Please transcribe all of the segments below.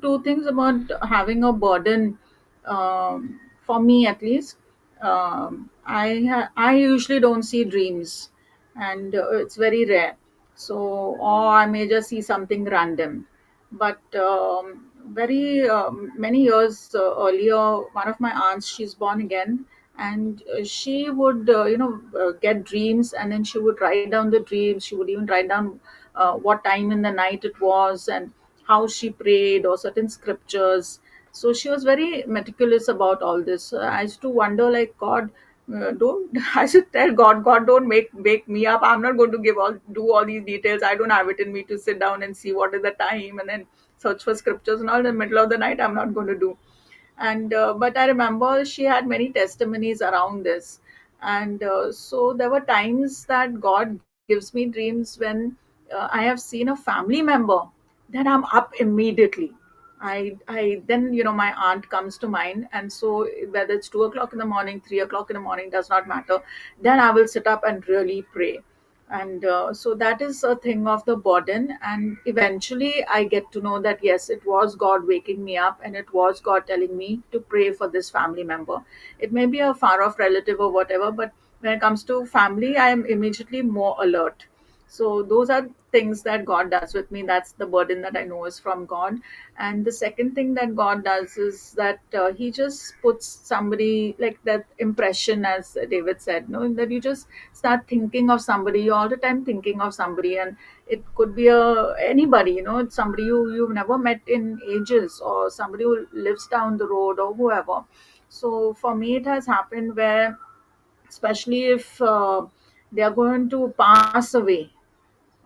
two things about having a burden. For me, at least, I usually don't see dreams, and it's very rare. So, or I may just see something random. But very many years earlier, one of my aunts, she's born again, and she would get dreams, and then she would write down the dreams. She would even write down what time in the night it was, and how she prayed, or certain scriptures. So she was very meticulous about all this. I used to wonder, like, God, don't I should tell God, God, don't make me up. I'm not going to do all these details. I don't have it in me to sit down and see what is the time and then search for scriptures and all in the middle of the night. I'm not going to do. And but I remember she had many testimonies around this. And so there were times that God gives me dreams when I have seen a family member, then I'm up immediately. I then, my aunt comes to mind, and so whether it's 2 o'clock in the morning, 3 o'clock in the morning, does not matter. Then I will sit up and really pray. And so that is a thing of the burden. And eventually I get to know that yes, it was God waking me up, and it was God telling me to pray for this family member. It may be a far off relative or whatever, but when it comes to family, I am immediately more alert. So those are things that God does with me. That's the burden that I know is from God. And the second thing that God does is that He just puts somebody, like that impression, as David said, no, that you just start thinking of somebody. You're all the time thinking of somebody, and it could be anybody. It's somebody you've never met in ages, or somebody who lives down the road, or whoever. So for me, it has happened where, especially if they are going to pass away,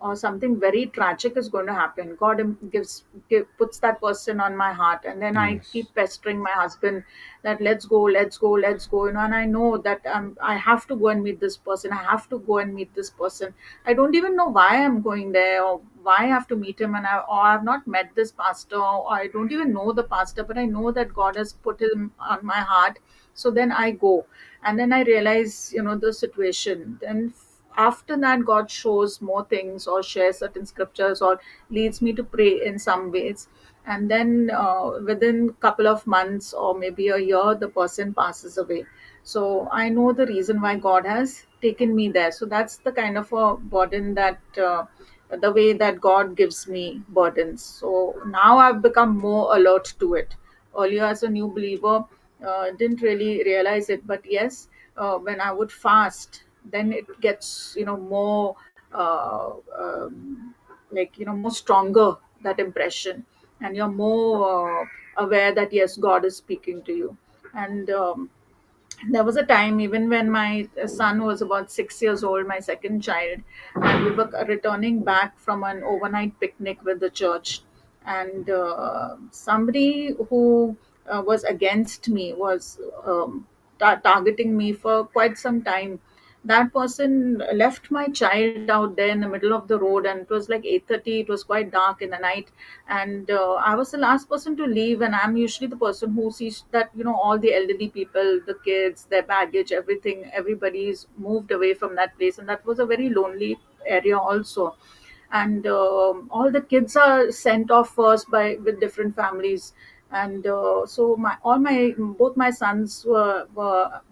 or something very tragic is going to happen, God puts that person on my heart, and then I Yes. keep pestering my husband that let's go, let's go, let's go. And I know that I have to go and meet this person. I have to go and meet this person. I don't even know why I'm going there, or why I have to meet him, or I've not met this pastor, or I don't even know the pastor, but I know that God has put him on my heart. So then I go, and then I realize, the situation. Then after that, God shows more things, or shares certain scriptures, or leads me to pray in some ways. And then within couple of months, or maybe a year, the person passes away. So I know the reason why God has taken me there. So that's the kind of a burden that the way that God gives me burdens. So now I've become more alert to it. Earlier, as a new believer, didn't really realize it, but yes, when I would fast, then it gets, more like, more stronger, that impression, and you're more aware that yes, God is speaking to you. And there was a time, even when my son was about 6 years old, my second child, and we were returning back from an overnight picnic with the church. And somebody who was against me was targeting me for quite some time. That person left my child out there in the middle of the road, and it was like 8:30. It was quite dark in the night, and I was the last person to leave. And I'm usually the person who sees that, all the elderly people, the kids, their baggage, everything, everybody's moved away from that place, and that was a very lonely area also. And all the kids are sent off first by with different families. And so my all my both my sons were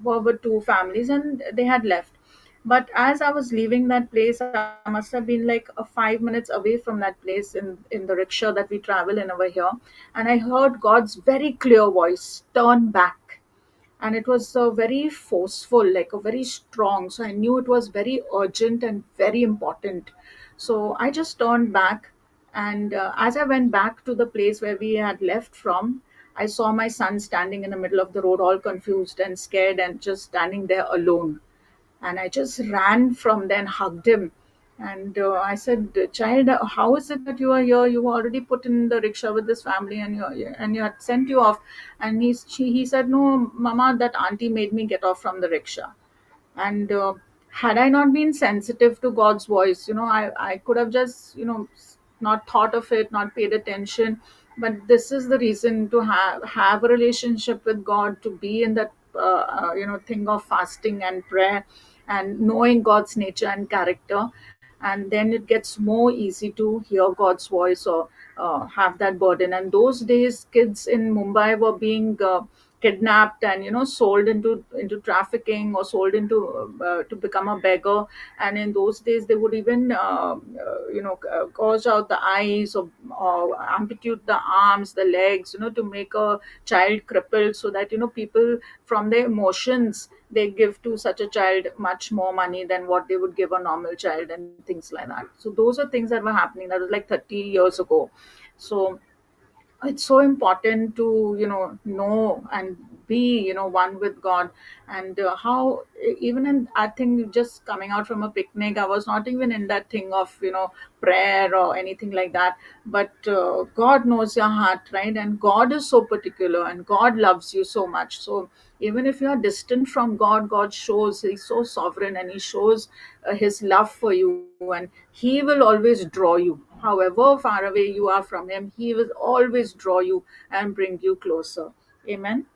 with two families, and they had left. But as I was leaving that place, I must have been like 5 minutes away from that place, in the rickshaw that we travel in over here. And I heard God's very clear voice, turn back. And it was very forceful, like a very strong. So I knew it was very urgent and very important. So I just turned back. And as I went back to the place where we had left from, I saw my son standing in the middle of the road, all confused and scared, and just standing there alone. And I just ran from there and hugged him. And I said, "Child, how is it that you are here? You were already put in the rickshaw with this family, and you had sent you off." And he said, "No, Mama, that auntie made me get off from the rickshaw." And had I not been sensitive to God's voice, I could have just, not thought of it, not paid attention. But this is the reason to have a relationship with God, to be in that thing of fasting and prayer, and knowing God's nature and character. and then it gets more easy to hear God's voice, or have that burden. And those days kids in Mumbai were being kidnapped and sold into trafficking, or sold into to become a beggar. And in those days they would even gouge out the eyes, or amputate the arms, the legs, to make a child crippled, so that people, from their emotions, they give to such a child much more money than what they would give a normal child, and things like that. So those are things that were happening. That was like 30 years ago. So it's so important to know and be one with God. And how, even in, I think, just coming out from a picnic, I was not even in that thing of prayer or anything like that. But God knows your heart, right? And God is so particular, and God loves you so much. So even if you are distant from God, God shows He's so sovereign, and He shows His love for you, and He will always draw you. However far away you are from Him, He will always draw you and bring you closer. Amen.